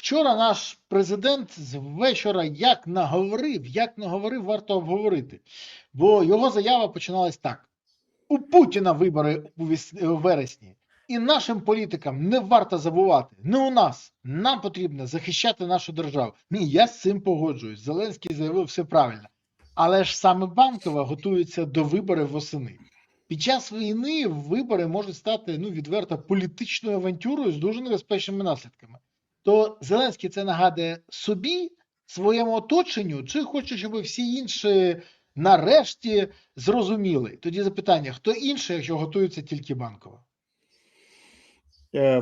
Вчора наш президент з вечора як наговорив, варто обговорити. Бо його заява починалась так. У Путіна вибори у вересні. І нашим політикам не варто забувати. Не у нас. Нам потрібно захищати нашу державу. Ні, я з цим погоджуюсь. Зеленський заявив все правильно. Але ж саме Банкова готується до виборів восени. Під час війни вибори можуть стати відверто політичною авантюрою з дуже небезпечними наслідками. То Зеленський це нагадує собі, своєму оточенню, чи хоче, щоб всі інші нарешті зрозуміли? Тоді запитання, хто інший, якщо готується тільки Банкова?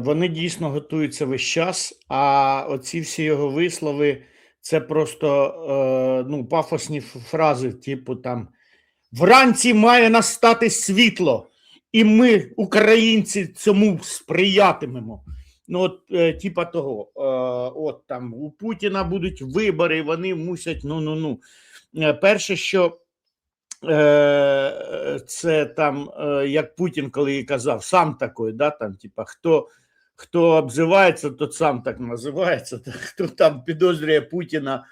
Вони дійсно готуються весь час, а оці всі його вислови – це просто пафосні фрази, типу там «Вранці має настати світло, і ми, українці, цьому сприятимемо». Типа того, от там у Путіна будуть вибори, вони мусять, Перше, що це там, як Путін коли казав, сам такий, да, там, типа, хто обзивається, тот сам так називається, хто там підозрює Путіна.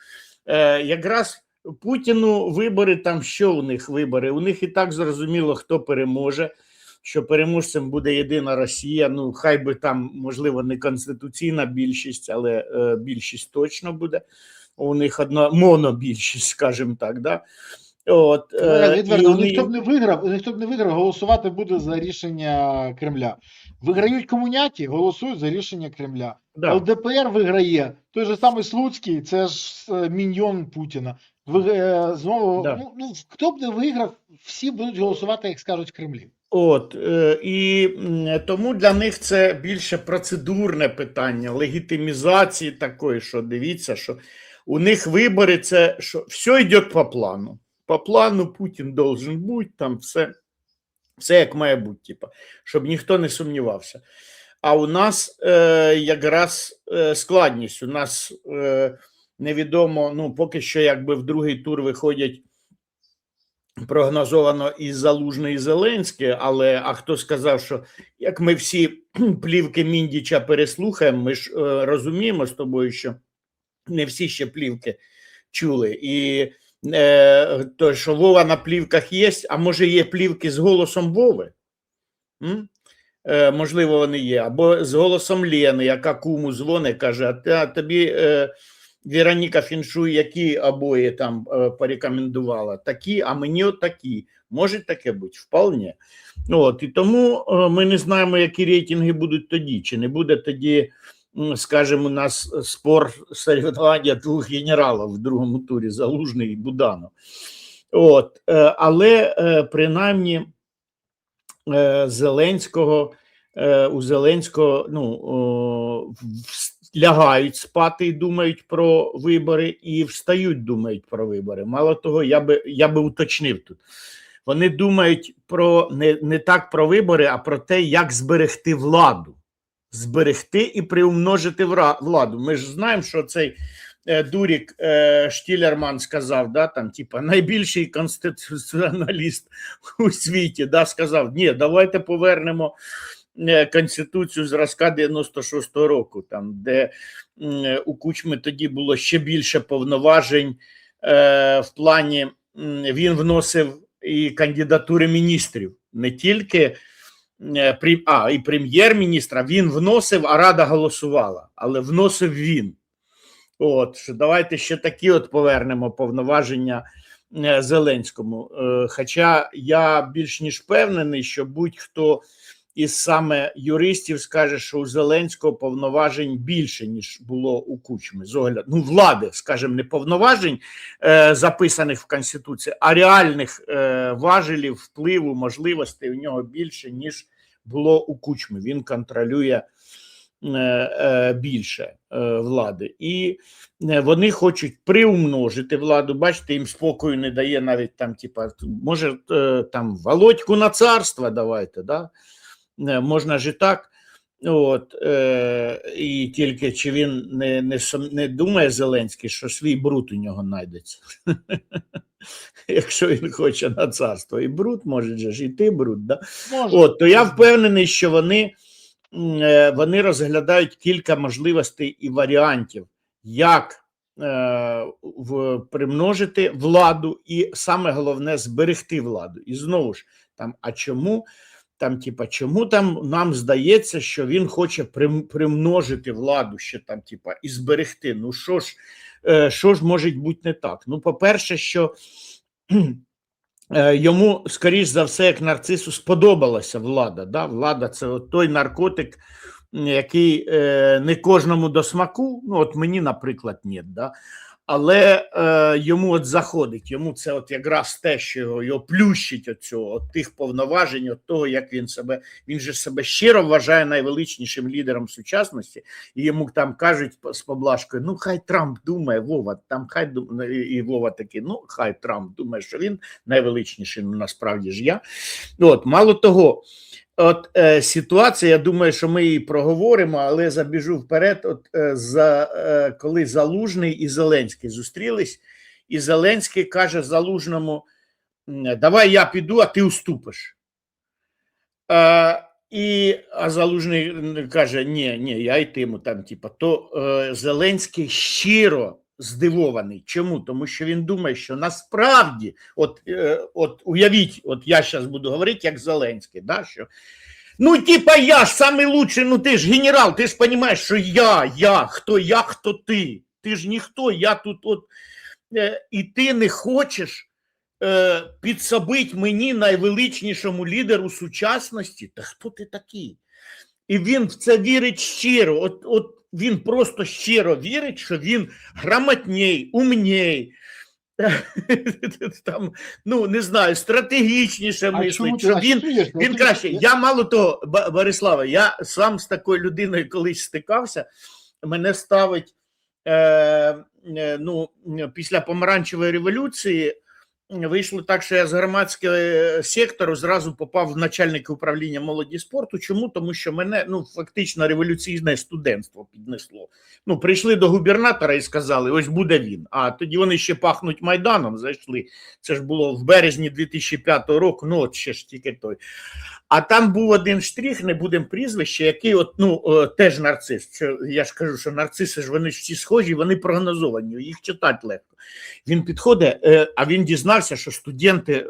Якраз Путіну вибори, там що у них вибори? У них і так зрозуміло, хто переможе, що переможцем буде єдина Росія, хай би там, можливо, не конституційна більшість, але більшість точно буде. У них одна монобільшість, скажімо так, да? Відверто, ніхто б не виграв, голосувати буде за рішення Кремля. Виграють комуняки, голосують за рішення Кремля. Да. ЛДПР виграє, той же самий Слуцький, це ж міньйон Путіна. Знову, да. Хто б не виграв, всі будуть голосувати, як скажуть в Кремлі. І тому для них це більше процедурне питання, легітимізації такої, що дивіться, що у них вибори, це що все йде по плану. По плану Путін должен бути, там все як має бути, типу, щоб ніхто не сумнівався. А у нас якраз складність, у нас невідомо, поки що якби в другий тур виходять прогнозовано і Залужний, і Зеленський, а хто сказав, що як ми всі плівки Міндіча переслухаємо, ми ж розуміємо з тобою, що не всі ще плівки чули, і то, що Вова на плівках є, а може є плівки з голосом Вови? Можливо, вони є. Або з голосом Лени, яка куму дзвонить, каже, а тобі Вероніка Фіншуй, які обої там порекомендувала? Такі, а мені такі. Може таке бути? Вполне. І тому ми не знаємо, які рейтинги будуть тоді. Чи не буде тоді, скажімо, у нас спор соревнування двох генералів в другому турі, Залужний і Буданов. Але принаймні у Зеленського лягають спати і думають про вибори, і встають, думають про вибори. Мало того, я би уточнив тут. Вони думають не так про вибори, а про те, як зберегти владу. Зберегти і приумножити владу. Ми ж знаємо, що цей дурік Штілерман сказав, да, там, типа, найбільший конституціоналіст у світі, да, сказав, ні, давайте повернемо Конституцію зразка 96-го року, там, де у Кучми тоді було ще більше повноважень в плані, він вносив і кандидатури міністрів, не тільки і прем'єр-міністра він вносив, а Рада голосувала, але вносив він. Що давайте ще такі повернемо повноваження Зеленському. Хоча я більш ніж впевнений, що будь-хто із саме юристів скаже, що у Зеленського повноважень більше, ніж було у Кучми. З огляду, влади, скажімо, не повноважень, записаних в Конституції, а реальних важелів, впливу, можливостей у нього більше, ніж було у Кучми. Він контролює більше влади. І вони хочуть приумножити владу. Бачите, їм спокою не дає навіть там, типа, може, там, Володьку на царство давайте, да? Можна ж і так. І тільки чи він не думає Зеленський, що свій бруд у нього знайдеться. Якщо він хоче на царство. І бруд, може ж і ти бруд, да? То я впевнений, що вони вони розглядають кілька можливостей і варіантів, як примножити владу і саме головне зберегти владу. І знову ж там, а чому там, типа, чому там нам здається, що він хоче примножити владу ще там, типа, і зберегти? Ну що ж може бути не так? Ну, по-перше, що йому, скоріш за все, як нарцису, сподобалася влада. Да? Влада – це от той наркотик, який не кожному до смаку, ну от мені, наприклад, ні, да? Але йому от заходить, йому це от якраз те, що його плющить от цього, от тих повноважень, от того, як він же себе щиро вважає найвеличнішим лідером сучасності, і йому там кажуть з поблажкою, ну хай Трамп думає, Вова, там хай думає, і Вова такий, ну хай Трамп думає, що він найвеличніший, ну насправді ж я. От, мало того, от ситуація, я думаю, що ми її проговоримо, але забіжу вперед, от коли Залужний і Зеленський зустрілись, і Зеленський каже Залужному, давай я піду, а ти уступиш. А Залужний каже, ні, я йтиму там, типа, то Зеленський щиро здивований. Чому? Тому що він думає, що насправді, от уявіть, от я зараз буду говорити як Зеленський, да, що ну, типа, я ж самий лучший, ну ти ж генерал, ти ж розумієш, що я, хто ти? Ти ж ніхто, я тут і ти не хочеш підсобити мені найвеличнішому лідеру сучасності? Та хто ти такий? І він в це вірить щиро, от він просто щиро вірить, що він грамотній, умній, там, ну, не знаю, стратегічніше мислить, що він краще. Я мало того, Бориславе, я сам з такою людиною колись стикався, мене ставить, ну, після помаранчевої революції, вийшло так, що я з громадського сектору зразу попав в начальника управління молоді і спорту. Чому? Тому що мене, ну, фактично революційне студентство піднесло. Ну, прийшли до губернатора і сказали, ось буде він. А тоді вони ще пахнуть Майданом, зайшли. Це ж було в березні 2005 року, ну, от ще ж тільки той. А там був один штрих, не будемо прізвище, який от, ну, теж нарцис. Я ж кажу, що нарциси ж вони ж всі схожі, вони прогнозовані, їх читати легко. Він підходить, а він дізнався, що студенти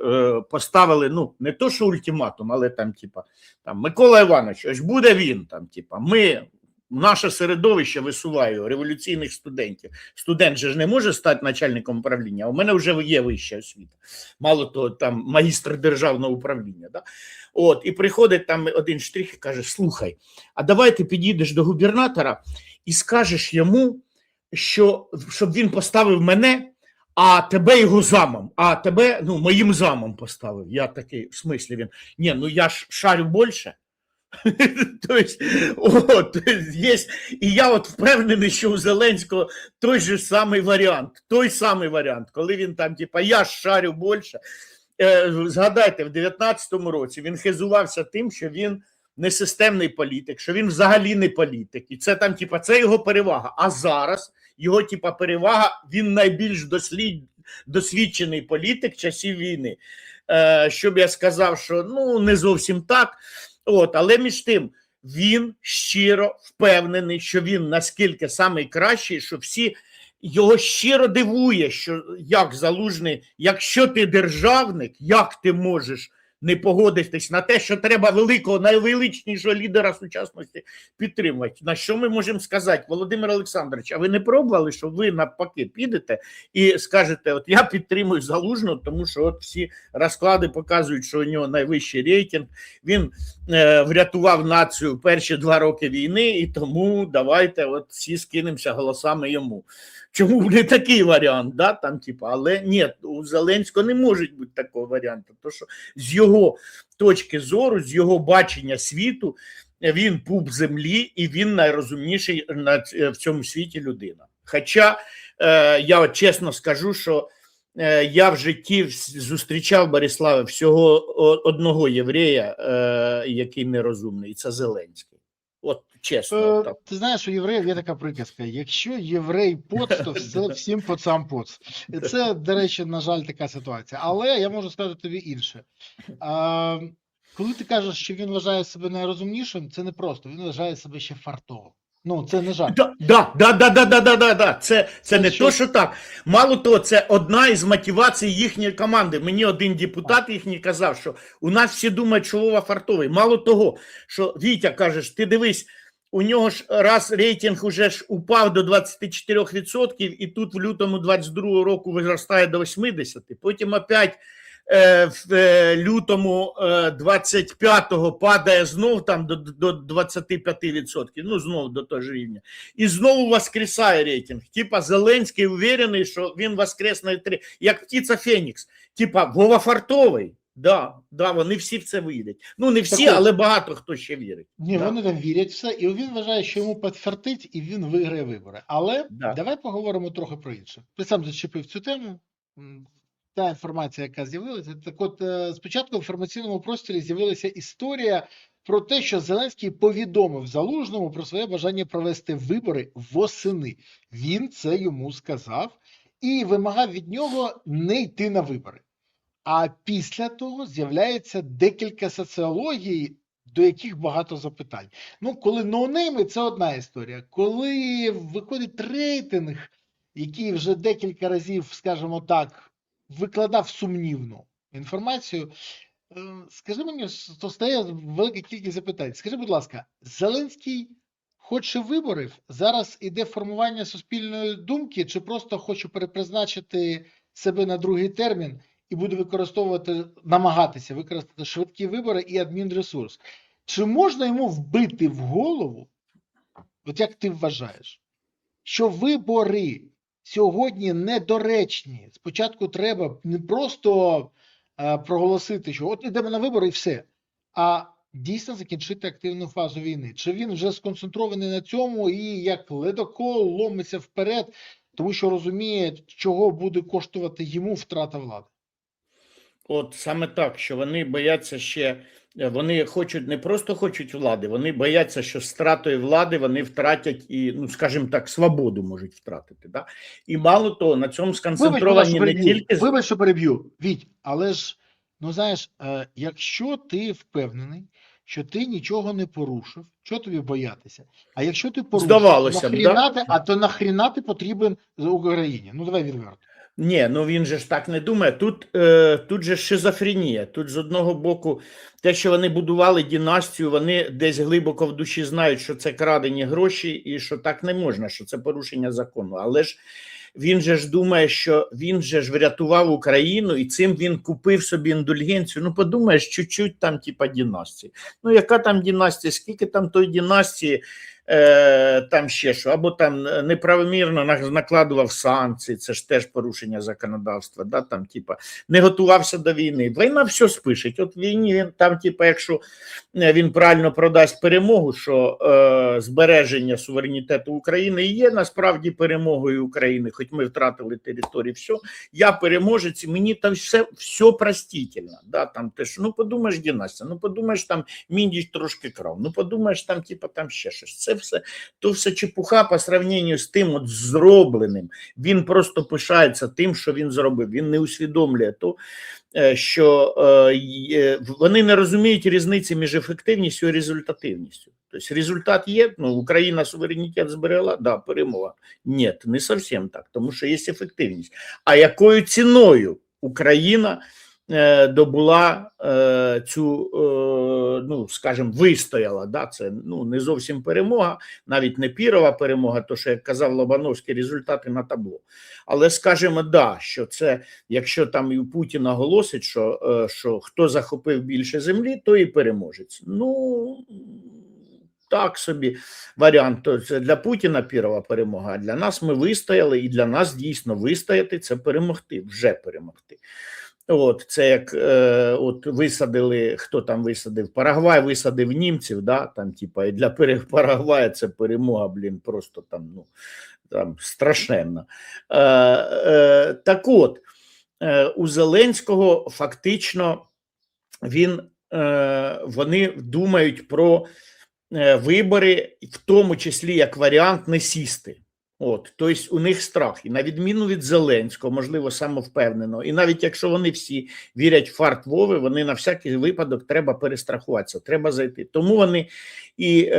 поставили, ну, не то, що ультиматум, але там, типа, там, Микола Іванович, ось буде він, там, типа, наше середовище висуває революційних студентів. Студент же ж не може стати начальником управління, а у мене вже є вища освіта. Мало того, там, магістр державного управління, да? От, і приходить там один штрих і каже, слухай, а давай ти підійдеш до губернатора і скажеш йому, щоб він поставив мене, а тебе його замом, а тебе, ну, моїм замом поставив. Я такий, в смислі він, ні, ну я ж шарю більше. Тобто, є, і я от впевнений, що у Зеленського той самий варіант, коли він там, типа, я ж шарю більше. Згадайте, в 19-му році він хизувався тим, що він не системний політик, що він взагалі не політик. І це там, типа, це його перевага. А зараз його, типа, перевага, він найбільш досвідчений політик часів війни. Щоб я сказав, що, ну, не зовсім так. От, але між тим, він щиро впевнений, що він наскільки найкращий, що всі його щиро дивує, що як Залужний, якщо ти державник, як ти можеш не погодитись на те, що треба великого, найвеличнішого лідера сучасності підтримувати. На що ми можемо сказати, Володимир Олександрович, а ви не пробували, що ви навпаки підете і скажете, от я підтримую Залужного, тому що от всі розклади показують, що у нього найвищий рейтинг, він врятував націю перші 2 роки війни, і тому давайте от всі скинемося голосами йому. Чому не такий варіант, да, там, типу, але ні, у Зеленського не може бути такого варіанту, тому що з його точки зору, з його бачення світу, він пуп землі і він найрозумніший в цьому світі людина. Хоча я от чесно скажу, що я в житті зустрічав, Бориславе, всього одного єврея, який нерозумний, і це Зеленський. От чесно. Так. Ти знаєш, у євреїв є така приказка, якщо єврей поц, то всім поцам поц. І це, до речі, на жаль, така ситуація. Але я можу сказати тобі інше. коли ти кажеш, що він вважає себе найрозумнішим, це не просто, він вважає себе ще фартовим. Ну, це не жарт. Да. Це не що? то, що так. Мало того, це одна із мотивацій їхньої команди. Мені один депутат їхній казав, що у нас всі думають, що Вова фартовий. Мало того, що Вітя, кажеш, ти дивись, у нього ж раз рейтинг уже ж упав до 24%, і тут в лютому 22 року виростає до 80%. Потім опять в лютому 25-го падає знов там до 25%, ну знов до того ж рівня. І знову воскресає рейтинг. Типа Зеленський уверений, що він воскресне, як птиця Фенікс. Типа Вова фартовий. Да, вони всі в це вірять. Ну не всі, але багато хто ще вірить. Ні, да. Вони там вірять все, і він вважає, що йому підфартить, і він виграє вибори. Але давай поговоримо трохи про інше. Ти сам зачепив цю тему. Та інформація, яка з'явилася. Так от, спочатку в інформаційному просторі з'явилася історія про те, що Зеленський повідомив Залужному про своє бажання провести вибори восени. Він це йому сказав і вимагав від нього не йти на вибори. А після того з'являється декілька соціологій, до яких багато запитань. Ну, коли ноунейми, це одна історія. Коли виходить рейтинг, який вже декілька разів, скажімо так, викладав сумнівну інформацію, скажи мені, то стає велика кількість запитань. Скажи, будь ласка, Зеленський хоче виборів? Зараз іде формування суспільної думки, чи просто хоче перепризначити себе на другий термін і буде намагатися використати швидкі вибори і адмінресурс? Чи можна йому вбити в голову, от як ти вважаєш, що вибори сьогодні недоречні? Спочатку треба не просто проголосити, що от йдемо на вибори і все, а дійсно закінчити активну фазу війни. Чи він вже сконцентрований на цьому і як ледокол ломиться вперед, тому що розуміє, чого буде коштувати йому втрата влади? От саме так, що вони бояться ще, вони хочуть, не просто хочуть влади, вони бояться, що з втратою влади вони втратять і, ну скажімо так, свободу можуть втратити. Да? І мало того, на цьому сконцентровані не тільки... Вибач, що переб'ю, Віть, але ж, ну знаєш, якщо ти впевнений, що ти нічого не порушив, що тобі боятися? А якщо ти порушив, здавалося б, то нахріна ти потрібен Україні? Ну давай відверто. Ні, ну він же ж так не думає. Тут же шизофренія. Тут з одного боку, те, що вони будували династію, вони десь глибоко в душі знають, що це крадені гроші і що так не можна, що це порушення закону. Але ж він же ж думає, що він же ж врятував Україну і цим він купив собі індульгенцію. Ну подумаєш, чуть-чуть там типа династії. Ну яка там династія, скільки там той династії, там ще що, або там неправомірно накладував санкції, це ж теж порушення законодавства, да, там, типа, не готувався до війни. Війна все спишить. От в війні він там, типа, якщо він правильно продасть перемогу, що збереження суверенітету України є насправді перемогою України, хоч ми втратили територію, все, я переможець, і мені там все простительно, да, там теж, ну подумаєш династія, ну подумаєш там Міндіч трошки крав, ну подумаєш там, типа, там ще щось. Це все чепуха по сравненню з тим от зробленим. Він просто пишається тим, що він зробив. Він не усвідомлює то, що вони не розуміють різниці між ефективністю і результативністю. Тобто результат є, ну, Україна суверенітет зберегла, да, перемога. Ні, не зовсім так, тому що є ефективність. А якою ціною Україна добула цю, ну, скажімо, вистояла, да, це, ну, не зовсім перемога, навіть не пірова перемога, то, що, як казав Лобановський, результати на табло. Але скажімо, да, що це, якщо там і Путін оголосить, що хто захопив більше землі, то і переможець. Ну, так собі варіант, то це для Путіна пірова перемога, а для нас ми вистояли, і для нас дійсно вистояти – це перемогти, вже перемогти. От, це як от висадили, хто там висадив? Парагвай висадив німців, да, там, типа, і для Парагвая це перемога, блін, просто там, ну, там, страшенно. Так от, у Зеленського фактично вони думають про вибори, в тому числі як варіант не сісти. От, тобто у них страх. І на відміну від Зеленського, можливо, самовпевненого, і навіть якщо вони всі вірять в фарт Вови, вони на всякий випадок треба перестрахуватися, треба зайти. Тому вони і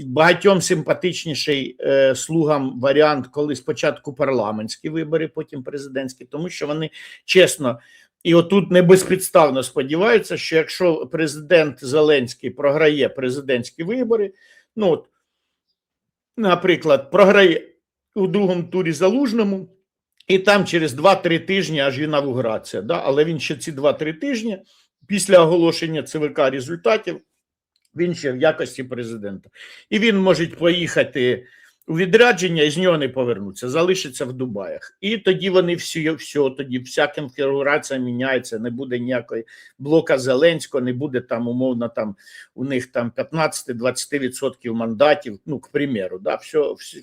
багатьом симпатичніший слугам варіант, коли спочатку парламентські вибори, потім президентські, тому що вони чесно, і отут не безпідставно сподіваються, що якщо президент Зеленський програє президентські вибори, ну от, наприклад, програє у другому турі Залужному, і там через 2-3 тижні аж інавгурація. Да? Але він ще ці 2-3 тижні після оголошення ЦВК результатів, він ще в якості президента. І він може поїхати у відрядження і з нього не повернуться, залишиться в Дубаях. І тоді вони тоді вся конфігурація міняється, не буде ніякої блока Зеленського, не буде там умовно там у них там 15-20% мандатів, ну, к примеру, да,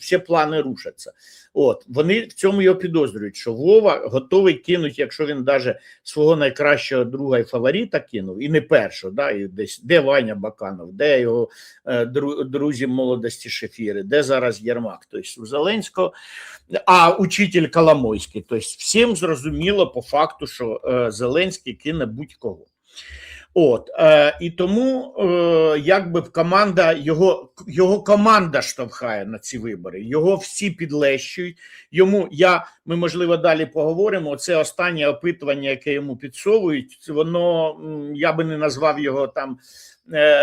всі плани рушаться. От, вони в цьому його підозрюють, що Вова готовий кинути, якщо він даже свого найкращого друга і фаворита кинув, і не першого, да, і десь, де Ваня Баканов, де його друзі молодості Шефіри, де зараз Єрмак, тобто у Зеленського, а учитель Коломойський, тобто всім зрозуміло по факту, що Зеленський кине будь-кого. От, і тому якби команда, його команда штовхає на ці вибори, його всі підлещують, ми можливо далі поговоримо, оце останнє опитування, яке йому підсовують, воно, я би не назвав його там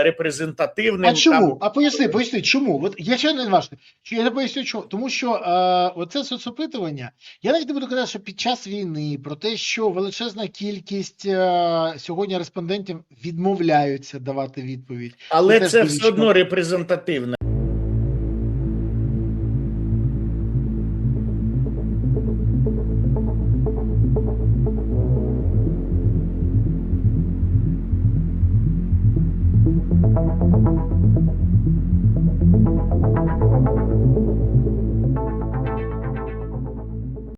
репрезентативним. А чому? Там... А поясни, чому? От я ще не важливо. Я не поясню, чому. Тому що оце соцопитування, я навіть не буду казати, що під час війни, про те, що величезна кількість сьогодні респондентів відмовляються давати відповідь. Але це все одно репрезентативне.